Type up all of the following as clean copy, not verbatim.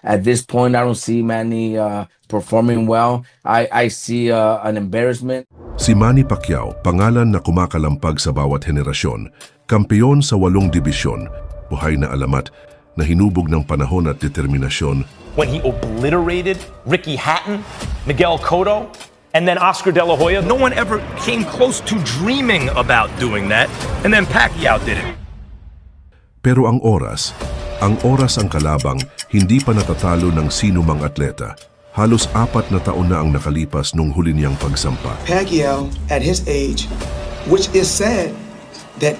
At this point, I don't see Manny performing well. I see an embarrassment. Si Manny Pacquiao, pangalan na kumakalampag sa bawat henerasyon, kampeon sa 8 dibisyon, buhay na alamat na hinubog ng panahon at determinasyon. When he obliterated Ricky Hatton, Miguel Cotto, and then Oscar De La Hoya, no one ever came close to dreaming about doing that, and then Pacquiao did it. Pero ang oras ang kalabang, hindi pa natatalo ng sino mang atleta. Halos 4 na taon na ang nakalipas nung huli niyang pagsampa. Pacquiao, at his age, which is sad that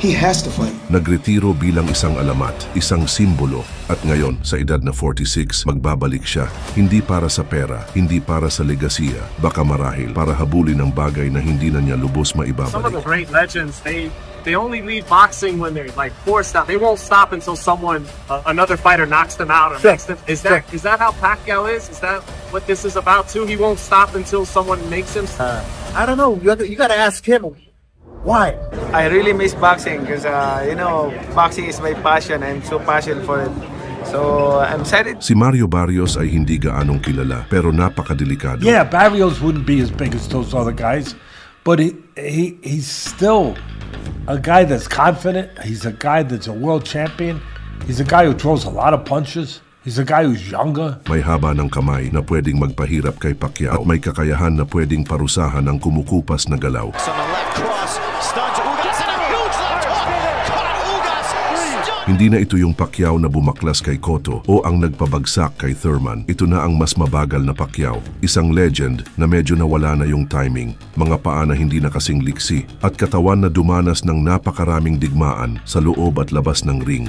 he has to fight. Nagretiro bilang isang alamat, isang simbolo, at ngayon, sa edad na 46, magbabalik siya. Hindi para sa pera, hindi para sa legasiya, baka marahil para habulin ang bagay na hindi na niya lubos maibabalik. Some of the great legends, they only leave boxing when they're like forced out. They won't stop until someone, another fighter knocks them out or makes them. Is that how Pacquiao is? Is that what this is about too? He won't stop until someone makes him. I don't know. You got to ask him. Why? I really miss boxing because boxing is my passion. I'm so passionate for it. So I'm excited. Si Mario Barrios ay hindi gaanong kilala pero napakadelikado. Yeah, Barrios wouldn't be as big as those other guys, but he's still a guy that's confident. He's a guy that's a world champion. He's a guy who throws a lot of punches. He's a guy who's younger. May haba ng kamay na pwedeng magpahirap kay Pacquiao at may kakayahan na pwedeng parusahan ng kumukupas na galaw. Hindi na ito yung Pacquiao na bumaklas kay Cotto o ang nagpabagsak kay Thurman. Ito na ang mas mabagal na Pacquiao. Isang legend na medyo nawala na yung timing, mga paa na hindi na kasing liksi, at katawan na dumanas ng napakaraming digmaan sa loob at labas ng ring.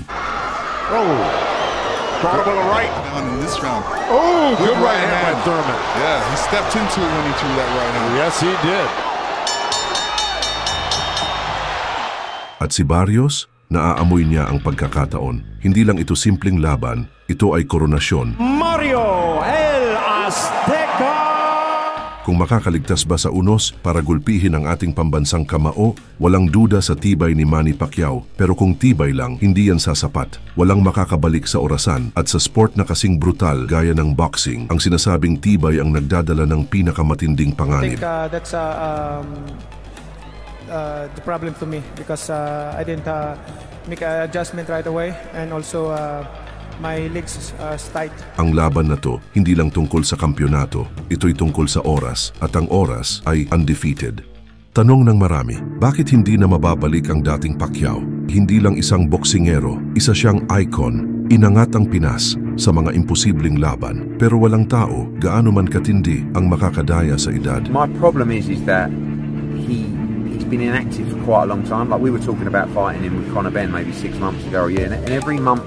Caught him with a right down in this round. Oh, good right hand by Thurman. Yeah, he stepped into it when he threw that right hand. Yes, he did. At si Barrios, naaamoy niya ang pagkakataon. Hindi lang ito simpleng laban, ito ay koronasyon. Mario El Azteca! Kung makakaligtas ba sa unos para gulpihin ang ating pambansang kamao, walang duda sa tibay ni Manny Pacquiao. Pero kung tibay lang, hindi yan sasapat. Walang makakabalik sa orasan at sa sport na kasing brutal gaya ng boxing, ang sinasabing tibay ang nagdadala ng pinakamatinding panganib. I think that's the problem to me because I didn't make an adjustment right away, and also my legs tight. Ang laban na to, hindi lang tungkol sa kampyonato, ito'y tungkol sa oras, at ang oras ay undefeated. Tanong ng marami, bakit hindi na mababalik ang dating Pacquiao? Hindi lang isang boksingero, isa siyang icon, inangat ang Pinas sa mga imposibleng laban, pero walang tao, gaano man katindi ang makakadaya sa edad. My problem is that he's been inactive for quite a long time. Like we were talking about fighting him with Conor Benn maybe 6 months ago or a year, and every month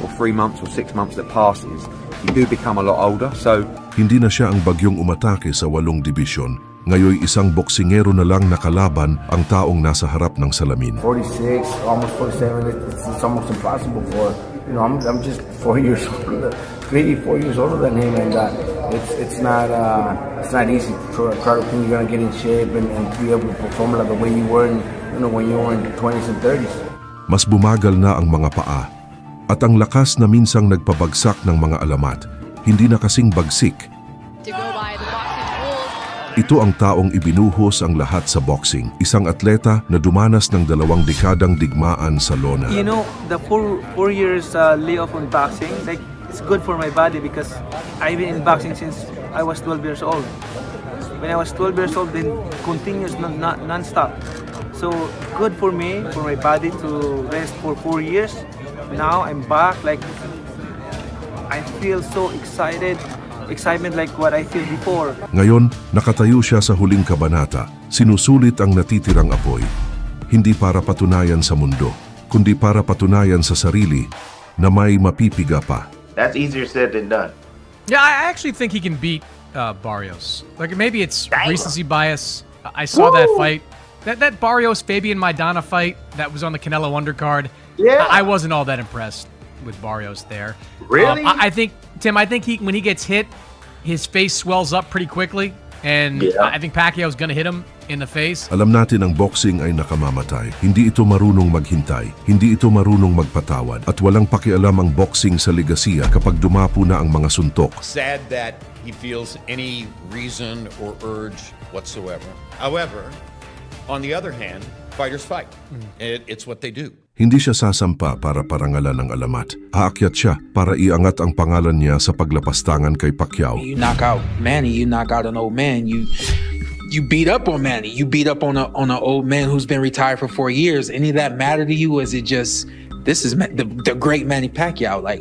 or 3 months or 6 months that passes, you do become a lot older. So hindi na siya ang bagyong umatake sa 8 dibisyon. Ngayon isang boksingero na lang nakalaban ang taong nasa harap ng salamin. 46, almost 47, it's almost impossible for, I'm just 4 years older, maybe 4 years older than him, and it's not easy to try to think you're gonna get in shape and be able to perform like the way you were when you were in the 20s and 30s. Mas bumagal na ang mga paa at ang lakas na minsang nagpabagsak ng mga alamat, hindi na kasing bagsik. Ito ang taong ibinuhos ang lahat sa boxing, isang atleta na dumanas ng 2 dekadang digmaan sa lona. You know, the 4 years layoff on boxing, like it's good for my body because I've been in boxing since I was 12 years old. When I was 12 years old, then continuous non-stop. So good for me, for my body to rest for 4 years. Now I'm back, like I feel so excitement like what I feel before. Ngayon, nakatayo siya sa huling kabanata, sinusulit ang natitirang apoy. Hindi para patunayan sa mundo, kundi para patunayan sa sarili na may mapipiga pa. That's easier said than done. Yeah, I actually think he can beat Barrios. Like maybe it's recency bias. I saw that fight. That Barrios Fabian Maidana fight that was on the Canelo undercard. Yeah. I wasn't all that impressed with Barrios there. Really? I think, Tim, when he gets hit, his face swells up pretty quickly. And I think Pacquiao's gonna hit him in the face. Alam natin ang boxing ay nakamamatay. Hindi ito marunong maghintay, hindi ito marunong magpatawad, at walang pakialam ang boxing sa legasiya kapag dumapo na ang mga suntok. Sad that he feels any reason or urge whatsoever. However, on the other hand, fighters fight. It's what they do. Hindi siya sasampa para parangalan ng alamat. Aakyat siya para iangat ang pangalan niya sa paglapastangan kay Pacquiao. You knock out Manny, you knock out an old man, you beat up on Manny, you beat up on an old man who's been retired for 4 years. Any of that matter to you? Or is it just, this is the great Manny Pacquiao? Like,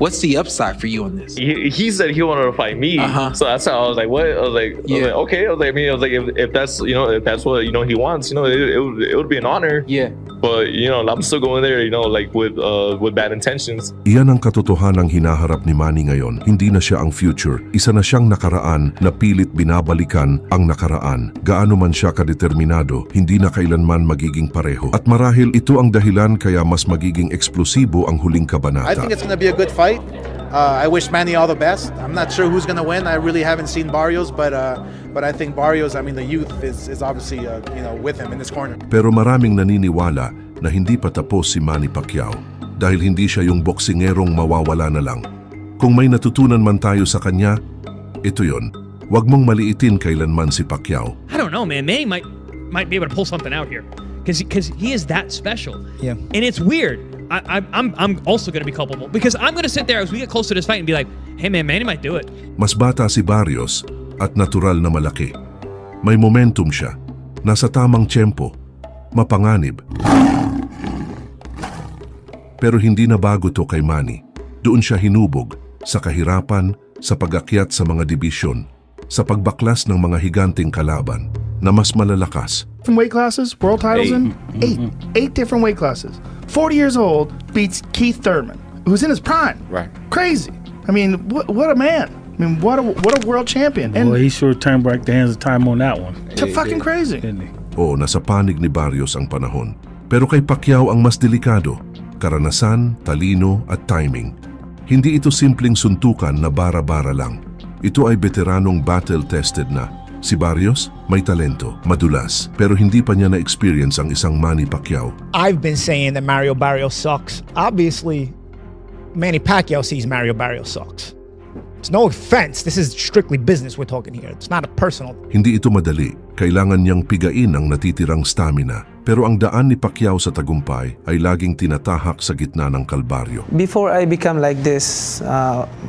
what's the upside for you on this? He said he wanted to fight me, so that's how I was like, what? I was like, okay. I was like, if that's if that's what he wants, it would be an honor. Yeah. But I'm still going there, like with bad intentions. Iyan ang katotohanang hinaharap ni Manny ngayon. Hindi na siya ang future. Isa na siyang nakaraan na pilit binabalikan ang nakaraan. Gaano man siya kadeterminado, hindi na kailanman magiging pareho. At marahil ito ang dahilan kaya mas magiging eksplosibo ang huling kabanata. I think it's going to be a good fight. I wish Manny all the best. I'm not sure who's going to win. I really haven't seen Barrios, but I think Barrios, the youth is obviously with him in this corner. Pero maraming naniniwala na hindi pa tapos si Manny Pacquiao dahil hindi siya yung boksingerong mawawala na lang. Kung may natutunan man tayo sa kanya, ito yon. Huwag mong maliitin kailanman si Pacquiao. I don't know, man. Manny might be able to pull something out here because he is that special. Yeah. And it's weird. I'm also going to be culpable because I'm going to sit there as we get close to this fight and be like, hey man, Manny might do it. Mas bata si Barrios at natural na malaki. May momentum siya. Nasa tamang tiyempo. Mapanganib. Pero hindi na bago to kay Manny. Doon siya hinubog sa kahirapan, sa pag-akyat sa mga dibisyon, sa pagbaklas ng mga higanting kalaban na mas malalakas. Weight classes, world titles in? Eight different weight classes. 40 years old, beats Keith Thurman, who's in his prime. Right. Crazy. What a man. What a world champion. And he sure turned back the hands of time on that one. Fucking crazy. Oo, nasa panig ni Barrios ang panahon. Pero kay Pacquiao ang mas delikado. Karanasan, talino at timing. Hindi ito simpleng suntukan na bara-bara lang. Ito ay veteranong battle-tested na. Si Barrios, may talento, madulas, pero hindi pa niya na-experience ang isang Manny Pacquiao. I've been saying that Mario Barrios sucks. Obviously, Manny Pacquiao sees Mario Barrios sucks. It's no offense. This is strictly business we're talking here. It's not a personal. Hindi ito madali. Kailangan niyang pigain ang natitirang stamina. Pero ang daan ni Pacquiao sa tagumpay ay laging tinatahak sa gitna ng kalbaryo. Before I become like this,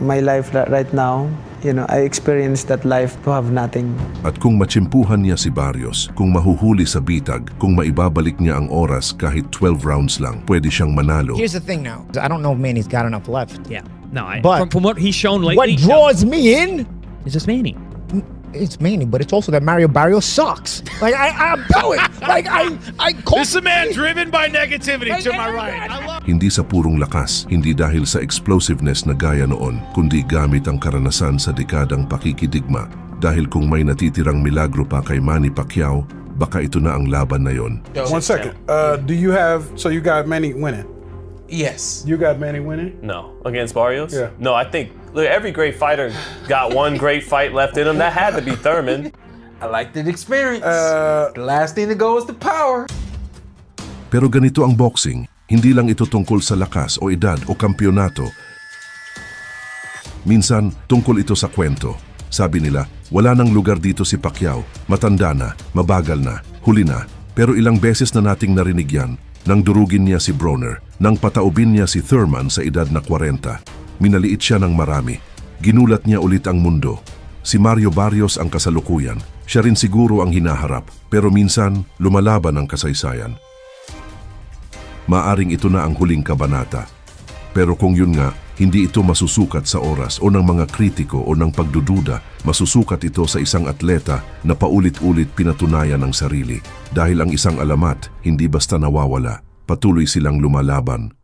my life right now, I experienced that life to have nothing. At kung matsimpuhan niya si Barrios, kung mahuhuli sa bitag, kung maibabalik niya ang oras kahit 12 rounds lang, pwede siyang manalo. Here's the thing now. I don't know if Manny's got enough left. Yeah. No, but from what he's shown lately, what draws me in is just Manny. It's Manny, but it's also that Mario Barrios sucks. Like I'm going. Like I This is a man driven by negativity to my right. Hindi sa purong lakas, hindi dahil sa explosiveness na gaya noon, kundi gamit ang karanasan sa dekadang pakikidigma. Dahil kung may natitirang milagro pa kay Manny Pacquiao, baka ito na ang laban na yon. 1 second. Do you have? So you got Manny winning? Yes. You got Manny winning? No, against Barrios. Yeah. No, I think every great fighter got one great fight left in him. That had to be Thurman. I like the experience. The last thing to go is the power. Pero ganito ang boxing, hindi lang ito tungkol sa lakas o edad o kampyonato. Minsan, tungkol ito sa kwento. Sabi nila, wala nang lugar dito si Pacquiao. Matanda na, mabagal na, huli na. Pero ilang beses na nating narinig yan. Nang durugin niya si Broner, nang pataubin niya si Thurman sa edad na 40. Minaliit siya ng marami. Ginulat niya ulit ang mundo. Si Mario Barrios ang kasalukuyan. Siya rin siguro ang hinaharap, pero minsan lumalaban ang kasaysayan. Maaring ito na ang huling kabanata. Pero kung yun nga, hindi ito masusukat sa oras o ng mga kritiko o ng pagdududa. Masusukat ito sa isang atleta na paulit-ulit pinatunayan ang sarili. Dahil ang isang alamat, hindi basta nawawala. Patuloy silang lumalaban